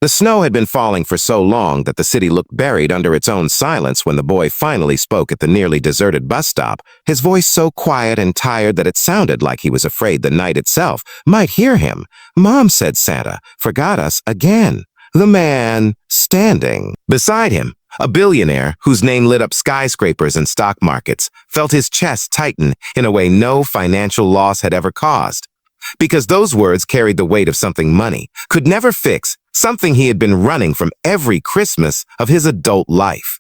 The snow had been falling for so long that the city looked buried under its own silence when the boy finally spoke at the nearly deserted bus stop, his voice so quiet and tired that it sounded like he was afraid the night itself might hear him. "Mom," said Santa, "forgot us again." The man standing beside him, a billionaire whose name lit up skyscrapers and stock markets, felt his chest tighten in a way no financial loss had ever caused. Because those words carried the weight of something money could never fix, something he had been running from every Christmas of his adult life.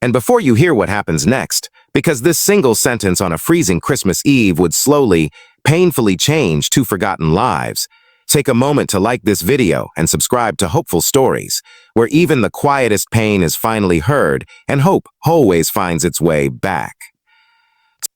And before you hear what happens next, because this single sentence on a freezing Christmas Eve would slowly, painfully change two forgotten lives, take a moment to like this video and subscribe to Hopeful Stories, where even the quietest pain is finally heard and hope always finds its way back.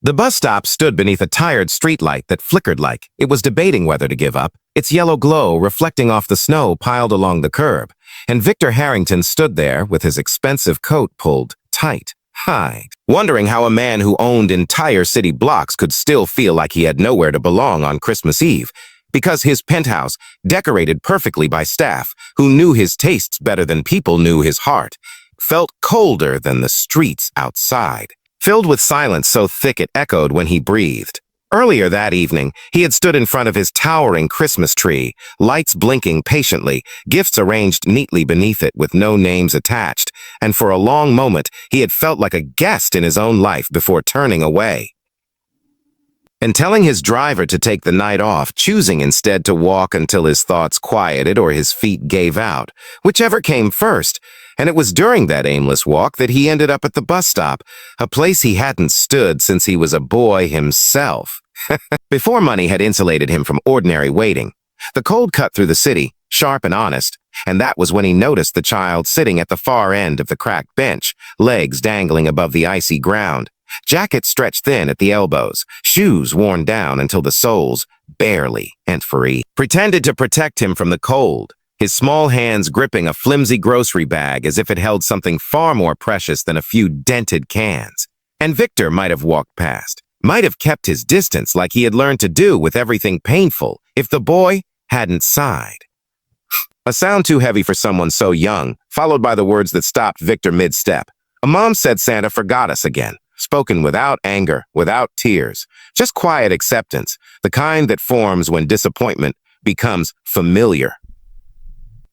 The bus stop stood beneath a tired streetlight that flickered like it was debating whether to give up, its yellow glow reflecting off the snow piled along the curb, and Victor Harrington stood there with his expensive coat pulled tight, high, wondering how a man who owned entire city blocks could still feel like he had nowhere to belong on Christmas Eve, because his penthouse, decorated perfectly by staff who knew his tastes better than people knew his heart, felt colder than the streets outside, filled with silence so thick it echoed when he breathed. Earlier that evening, he had stood in front of his towering Christmas tree, lights blinking patiently, gifts arranged neatly beneath it with no names attached, and for a long moment he had felt like a guest in his own life before turning away. And telling his driver to take the night off, choosing instead to walk until his thoughts quieted or his feet gave out, whichever came first. And it was during that aimless walk that he ended up at the bus stop, a place he hadn't stood since he was a boy himself. Before money had insulated him from ordinary waiting, the cold cut through the city, sharp and honest, and that was when he noticed the child sitting at the far end of the cracked bench, legs dangling above the icy ground, jacket stretched thin at the elbows, shoes worn down until the soles, barely free, pretended to protect him from the cold, his small hands gripping a flimsy grocery bag as if it held something far more precious than a few dented cans. And Victor might have walked past, might have kept his distance like he had learned to do with everything painful, if the boy hadn't sighed. A sound too heavy for someone so young, followed by the words that stopped Victor mid-step. A mom said Santa forgot us again, spoken without anger, without tears, just quiet acceptance, the kind that forms when disappointment becomes familiar.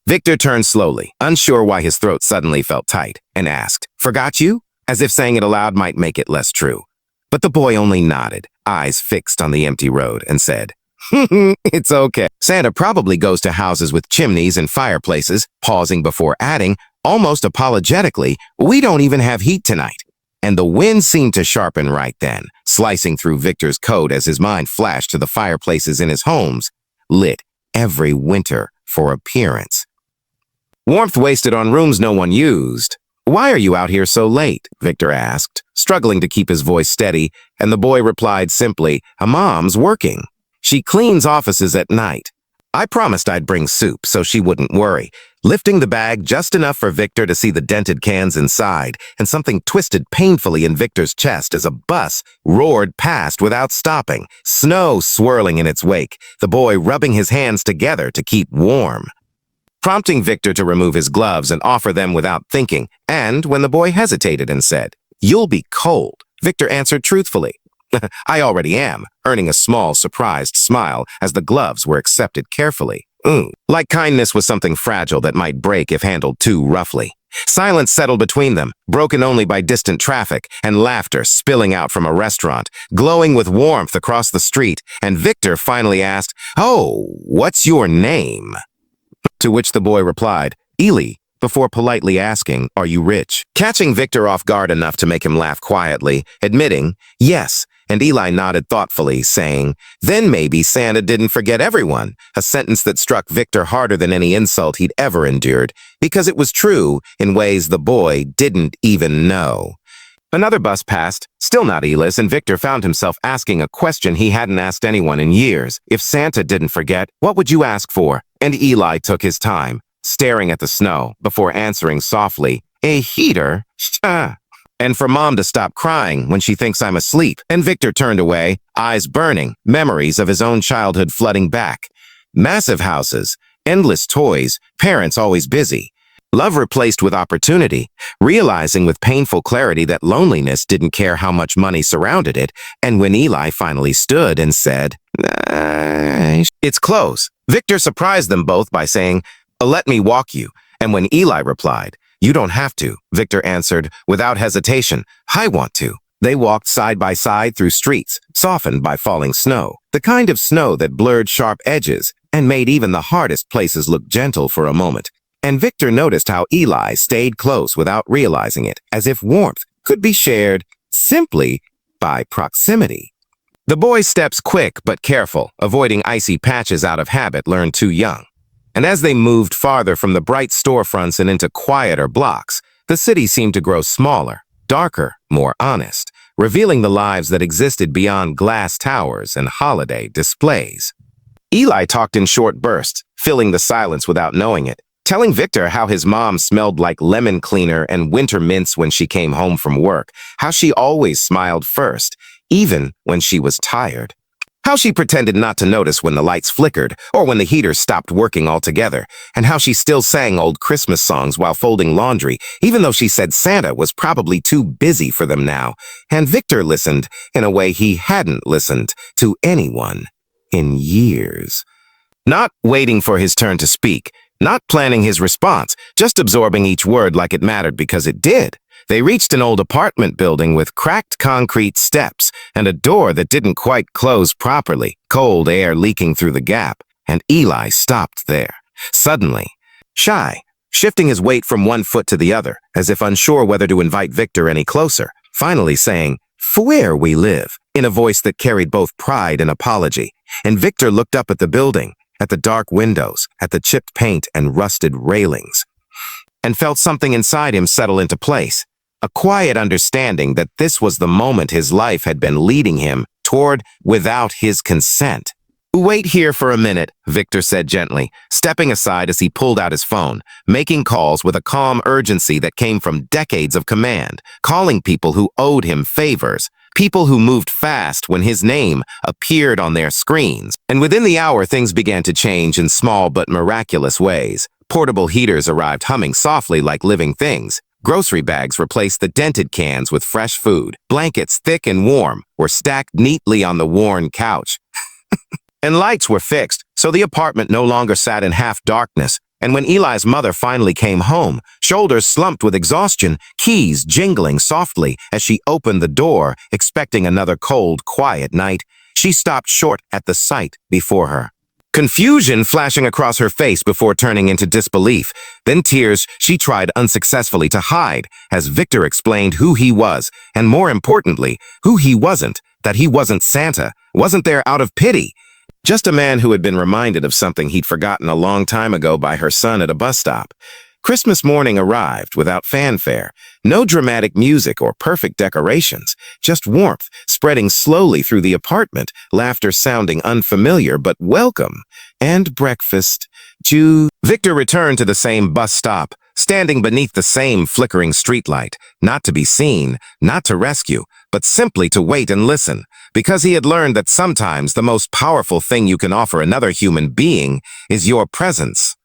Victor turned slowly, unsure why his throat suddenly felt tight, and asked, "Forgot you?" as if saying it aloud might make it less true. But the boy only nodded, eyes fixed on the empty road, and said, "It's okay. Santa probably goes to houses with chimneys and fireplaces," pausing before adding, almost apologetically, "We don't even have heat tonight." And the wind seemed to sharpen right then, slicing through Victor's coat as his mind flashed to the fireplaces in his homes, lit every winter for appearance. Warmth wasted on rooms no one used. "Why are you out here so late?" Victor asked, struggling to keep his voice steady, and the boy replied simply, "Mom's working. She cleans offices at night. I promised I'd bring soup so she wouldn't worry," lifting the bag just enough for Victor to see the dented cans inside, and something twisted painfully in Victor's chest as a bus roared past without stopping, snow swirling in its wake, the boy rubbing his hands together to keep warm, prompting Victor to remove his gloves and offer them without thinking. And when the boy hesitated and said, "You'll be cold," Victor answered truthfully, "I already am," earning a small, surprised smile as the gloves were accepted carefully. Like kindness was something fragile that might break if handled too roughly. Silence settled between them, broken only by distant traffic and laughter spilling out from a restaurant, glowing with warmth across the street, and Victor finally asked, "Oh, what's your name?" To which the boy replied, "Ely," before politely asking, "Are you rich?" Catching Victor off guard enough to make him laugh quietly, admitting, "Yes," and Eli nodded thoughtfully, saying, "Then maybe Santa didn't forget everyone," a sentence that struck Victor harder than any insult he'd ever endured, because it was true in ways the boy didn't even know. Another bus passed, still not Eli's, and Victor found himself asking a question he hadn't asked anyone in years. If Santa didn't forget, what would you ask for? And Eli took his time, staring at the snow, before answering softly, "A heater? And for Mom to stop crying when she thinks I'm asleep." And Victor turned away, eyes burning, memories of his own childhood flooding back. Massive houses, Endless toys, parents always busy. Love replaced with opportunity, realizing with painful clarity that loneliness didn't care how much money surrounded it, and when Eli finally stood and said, "It's close," Victor surprised them both by saying, "Let me walk you," and when Eli replied, "You don't have to," Victor answered, without hesitation, "I want to." They walked side by side through streets, softened by falling snow, the kind of snow that blurred sharp edges and made even the hardest places look gentle for a moment. And Victor noticed how Eli stayed close without realizing it, as if warmth could be shared simply by proximity. The boy's steps quick but careful, avoiding icy patches out of habit learned too young. And as they moved farther from the bright storefronts and into quieter blocks, the city seemed to grow smaller, darker, more honest, revealing the lives that existed beyond glass towers and holiday displays. Eli talked in short bursts, filling the silence without knowing it, telling Victor how his mom smelled like lemon cleaner and winter mints when she came home from work, how she always smiled first, even when she was tired. How she pretended not to notice when the lights flickered or when the heater stopped working altogether, and how she still sang old Christmas songs while folding laundry, even though she said Santa was probably too busy for them now. And Victor listened in a way he hadn't listened to anyone in years. Not waiting for his turn to speak, not planning his response, just absorbing each word like it mattered because it did. They reached an old apartment building with cracked concrete steps and a door that didn't quite close properly, cold air leaking through the gap, and Eli stopped there. Suddenly, shy, shifting his weight from one foot to the other, as if unsure whether to invite Victor any closer, finally saying, "For where we live," in a voice that carried both pride and apology. And Victor looked up at the building, at the dark windows, at the chipped paint and rusted railings, and felt something inside him settle into place. A quiet understanding that this was the moment his life had been leading him toward without his consent. "Wait here for a minute," Victor said gently, stepping aside as he pulled out his phone, making calls with a calm urgency that came from decades of command, calling people who owed him favors, people who moved fast when his name appeared on their screens. And within the hour, things began to change in small but miraculous ways. Portable heaters arrived humming softly like living things. Grocery bags replaced the dented cans with fresh food. Blankets, thick and warm, were stacked neatly on the worn couch. And lights were fixed, so the apartment no longer sat in half darkness. And when Eli's mother finally came home, shoulders slumped with exhaustion, keys jingling softly as she opened the door, expecting another cold, quiet night, she stopped short at the sight before her. Confusion flashing across her face before turning into disbelief, then tears she tried unsuccessfully to hide as Victor explained who he was, and more importantly, who he wasn't, that he wasn't Santa, wasn't there out of pity. Just a man who had been reminded of something he'd forgotten a long time ago by her son at a bus stop. Christmas morning arrived without fanfare, no dramatic music or perfect decorations, just warmth spreading slowly through the apartment, laughter sounding unfamiliar but welcome, and breakfast. Victor returned to the same bus stop, standing beneath the same flickering streetlight, not to be seen, not to rescue, but simply to wait and listen, because he had learned that sometimes the most powerful thing you can offer another human being is your presence.